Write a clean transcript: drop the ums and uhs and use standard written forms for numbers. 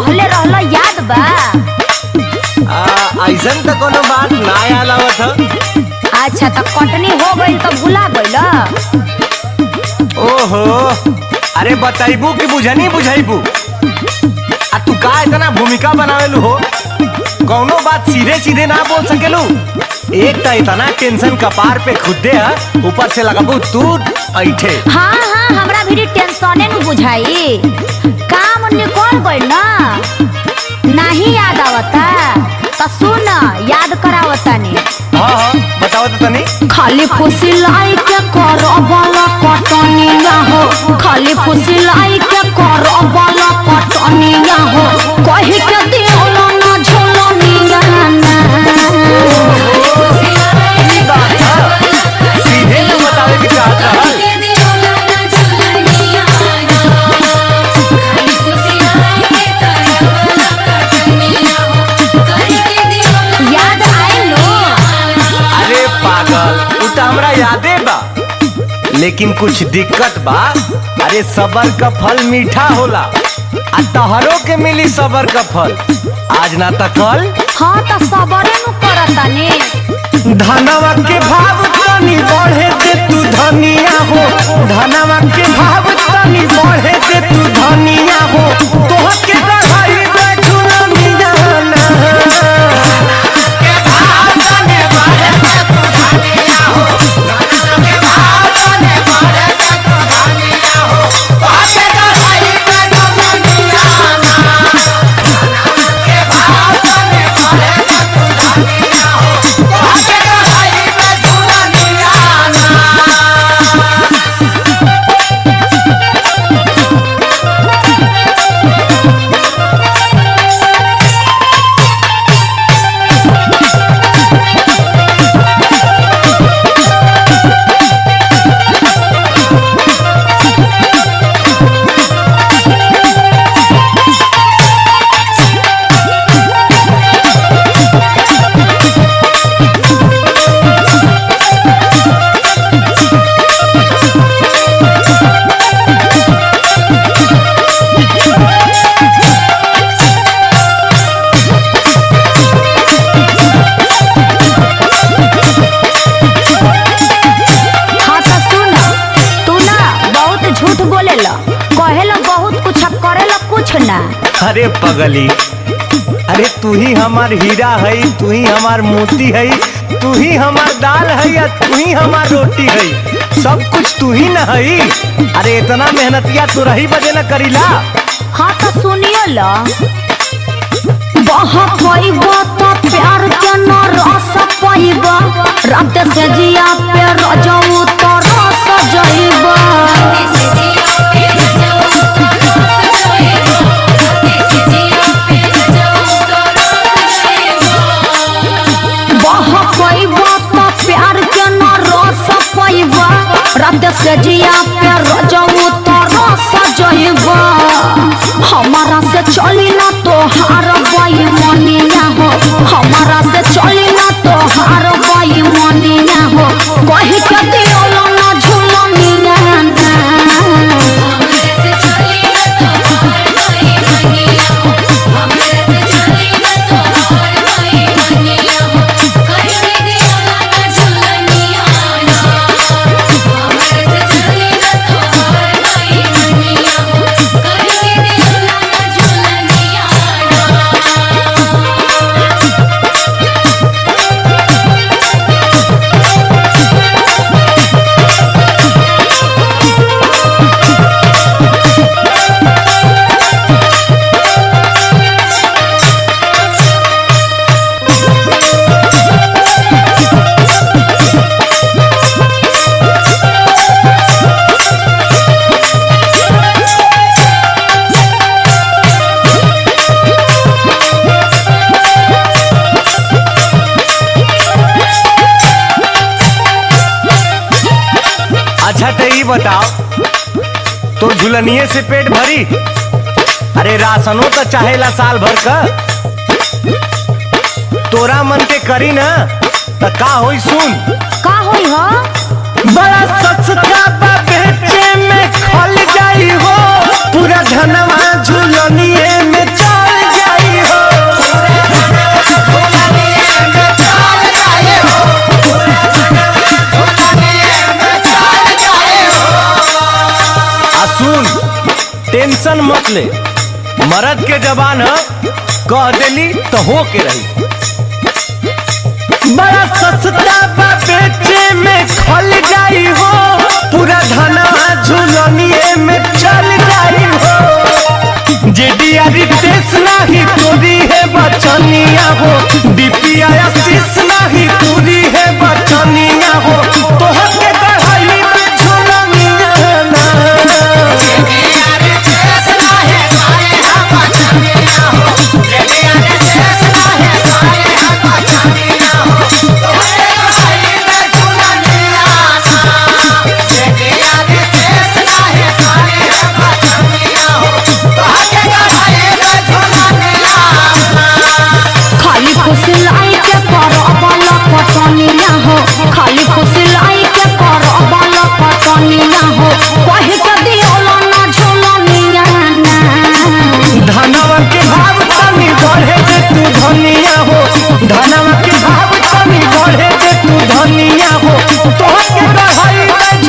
कहले रहला याद बा? ऐसन तो कोनो बात ना याद आवत ह। अच्छा तो कटनी हो गई तो भुला गइल? ओहो, अरे बताइबू कि बुझनी बुझाइबू? आ तू का इतना भूमिका बनावेलू हो? कौनो बात सीधे सीधे ना बोल सकेलू? एक तो इतना टेंशन कपार पे खुदे है, ऊपर से लगाबू तू ऐठे। हाँ हाँ, हमरा भी टेंशने न बुझाई। काम निकल गइल ना, नहीं याद आवता तो सुन याद करावतानी। हाँ हाँ बताओ तो तनी। खाली फुसिलाई के करबला कटनिया हो, खाली फुसिलाई के करबला कटनिया हो, कहि के दियोला ना झोलनिया ना। सीधे तो बतावे कि चाहत रहल। याद आइल लो? अरे पागल, उ तो हमरा यादे बा, लेकिन कुछ दिक्कत बा। अरे सबर का फल मीठा होला, आ तहरो के मिली सबर का फल, आज ना त कल। हाँ तो सबरे नु करतानी। धनवा के भाव तनी बढ़े दे तू धनिया हो, धनवा के भाव तनी बढ़े दे तू धनिया हो, तोह के बढ़ाई दे झुलनिया ना। के भाव तनी बढ़े दे तू धनिया हो, धनवा के भाव तनी बढ़े दे तू धनिया हो, तोह के बढ़ाई दे झुलनिया ना। धनवा के भाव तनी बढ़े दे तू धनिया हो, तोह के बढ़ाई दे झुलनिया ना। हाँ तो सुन, तू ना बहुत झूठ बोलेला, कहेला बहुत कुछ करेला कुछ ना। अरे पगली, अरे तू ही हमार हीरा है, तू ही हमार मोती है, तू ही हमार दाल है या तू ही हमार रोटी है, सब कुछ तू ही न है। अरे इतना मेहनतिया तू रही बजे न करीला। हाँ तो सुनियो ला, बहा पाइबा तो प्यार के न रस पाइबा, रात से जिया पे रजऊ तो रस जइबा। बहा पाइबा तो प्यार के न रस पाइबा, रात से जिया पे रजऊ तो रस जइबा। हमारा से चली ना तो हार बाई मनिया हो, हमारा से चली ना तो हार बाई मनिया हो, कहि के दियोला ना झुलनिया ना। अच्छा तो ये बताओ, तो झुलनिए से पेट भरी? अरे राशनो तो चाहेला साल भर का, तोरा मन के करी ना तो का होई सुन। का होई हो? बड़ा सस्ता बा बेचे में खल जाई हो, पूरा धनवा झुलनिए में चल मत ले, मर्द के जबान है, कह देली तो हो के रही। बड़ा सस्ता बा बेचे में खल जाई हो, पूरा धना झुलनिए में चल जाई हो। जेडिया रितेश नाही तोरी है बचनिया हो, दीपिया आशीष नाही तोरी है बचनिया हो। तोहर के गढ़ाई में झुलनिया ना, जेडिया रितेश नाही तोरी है बचनिया हो, जेडिया रितेश नाही तोरी है बचनिया हो। तोहर के गढ़ाई में झुलनिया ना, जेडिया रितेश नाही तोरी है बचनिया हो। तोहर के गढ़ाई में झुलनिया ना। खाली फुसलाई के करबल पटनिया हो, खाली फुसलाई के करबल पटनिया हो। कहि के दियोला ना झोलनिया ना, धनवा के भाव तनी बढ़े दे तू धनिया हो, धनवा के भाव तनी बढ़े दे तू धनिया हो। तोहर के गढ़ाई में